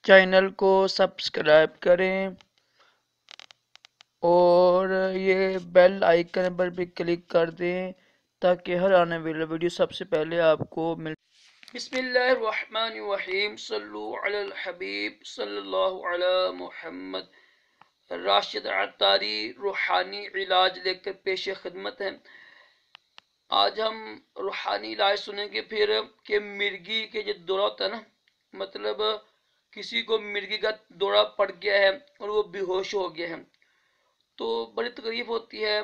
Channel کو subscribe کریں اور یہ بیل آئیکن پر بھی کلک کر دیں تاکہ ہر آنے والی ویڈیو سب سے پہلے آپ کو مل۔ بسم اللہ الرحمن الرحیم، صلو علی الحبیب صلی اللہ علی محمد۔ راشد عطاری روحانی علاج لے کر پیش خدمت ہے۔ آج ہم روحانی علاج سنیں گے پھر کہ مرگی کے جو دورہ ہوتا ہے نا، مطلب کسی کو مرگی کا دورہ پڑ گیا ہے اور وہ بے ہوش ہو گیا ہے تو بڑی تکلیف ہوتی ہے۔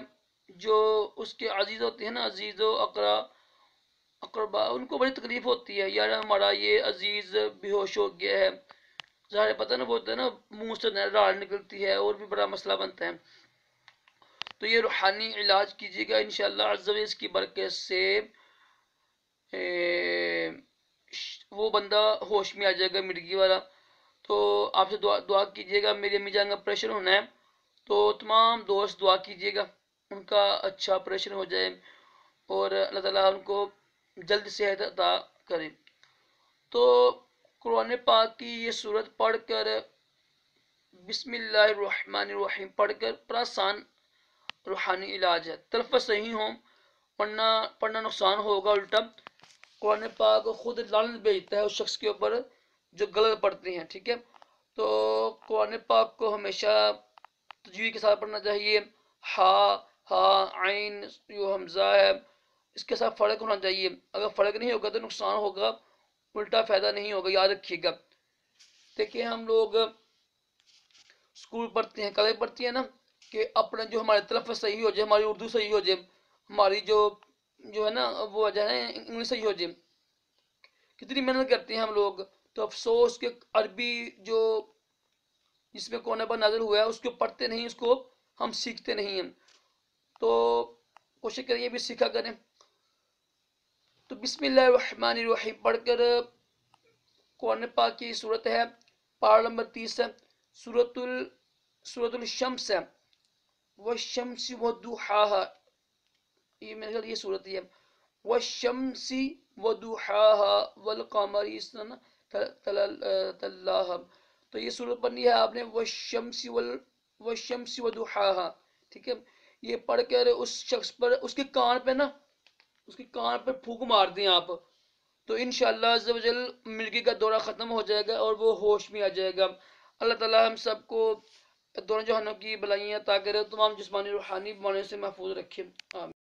جو اس کے عزیز ہوتے ہیں نا، عزیز و اقربا، ان کو بڑی تکلیف ہوتی ہے، یار ہمارا یہ عزیز بے ہوش ہو گیا ہے۔ ظاہر پتہ نا ہوتا ہے نا، منہ سے راڑ نکلتی ہے اور بھی بڑا مسئلہ بنتا ہے۔ تو یہ روحانی علاج کیجیے گا انشاءاللہ عز و جل، اس کی برکت سے وہ بندہ ہوش میں آ جائے گا مرگی والا۔ تو آپ سے دعا کیجیے گا۔ میری امی جان کا آپریشن ہونا ہے تو تمام دوست دعا کیجیے گا ان کا اچھا آپریشن ہو جائے اور اللہ تعالیٰ ان کو جلد صحت عطا کرے۔ تو قرآن پاک کی یہ سورت پڑھ کر، بسم اللہ الرحمن الرحیم پڑھ کر، بڑا آسان روحانی علاج ہے۔ تلفظ صحیح ہوں ورنہ پڑھنا نقصان ہوگا الٹا۔ قرآن پاک خود لعنت بھیجتا ہے اس شخص کے اوپر جو غلط پڑھتے ہیں، ٹھیک ہے۔ تو قرآن پاک کو ہمیشہ تجوید کے ساتھ پڑھنا چاہیے۔ ہا عین جو حمزہ ہے اس کے ساتھ فرق ہونا چاہیے۔ اگر فرق نہیں ہوگا تو نقصان ہوگا، الٹا فائدہ نہیں ہوگا، یاد رکھیے گا۔ دیکھیں ہم لوگ اسکول پڑھتے ہیں، کالج پڑھتے ہیں نا، کہ اپنا جو ہمارے تلفظ صحیح ہو جائے، ہماری اردو صحیح ہو جائے، ہماری جو ہے نا وہ جو ہے انگلش صحیح ہو جائے۔ کتنی محنت کرتے ہیں ہم لوگ، تو افسوس کہ عربی جو جس میں قرآن پر نازل ہوا ہے اس کو پڑھتے نہیں، اس کو ہم سیکھتے نہیں ہیں۔ تو کوشش کریے بھی سیکھا کریں۔ تو بسم اللہ الرحمن الرحیم پڑھ کر قرآن پاک کی صورت ہے، پارہ نمبر 30 ہے، سورۃ الشمس ہے، والشمس وضحاها، یہ میرے خیال یہ صورت ہی ہے، والشمس وضحاها والقمر تلاها۔ تو یہ صورت پڑھنی ہے آپ نے، والشمس وضحاها، ٹھیک ہے۔ یہ پڑھ کر اس شخص پر، اس کے کان پہ نا، اس کے کان پہ پھونک مار دیں آپ، تو انشاءاللہ عز و جل مرگی کا دورہ ختم ہو جائے گا اور وہ ہوش میں آ جائے گا۔ اللہ تعالیٰ ہم سب کو دونوں جہانوں کی بلائیاں عطا کرے، تمام جسمانی روحانی بیماریوں سے محفوظ رکھے، آمین۔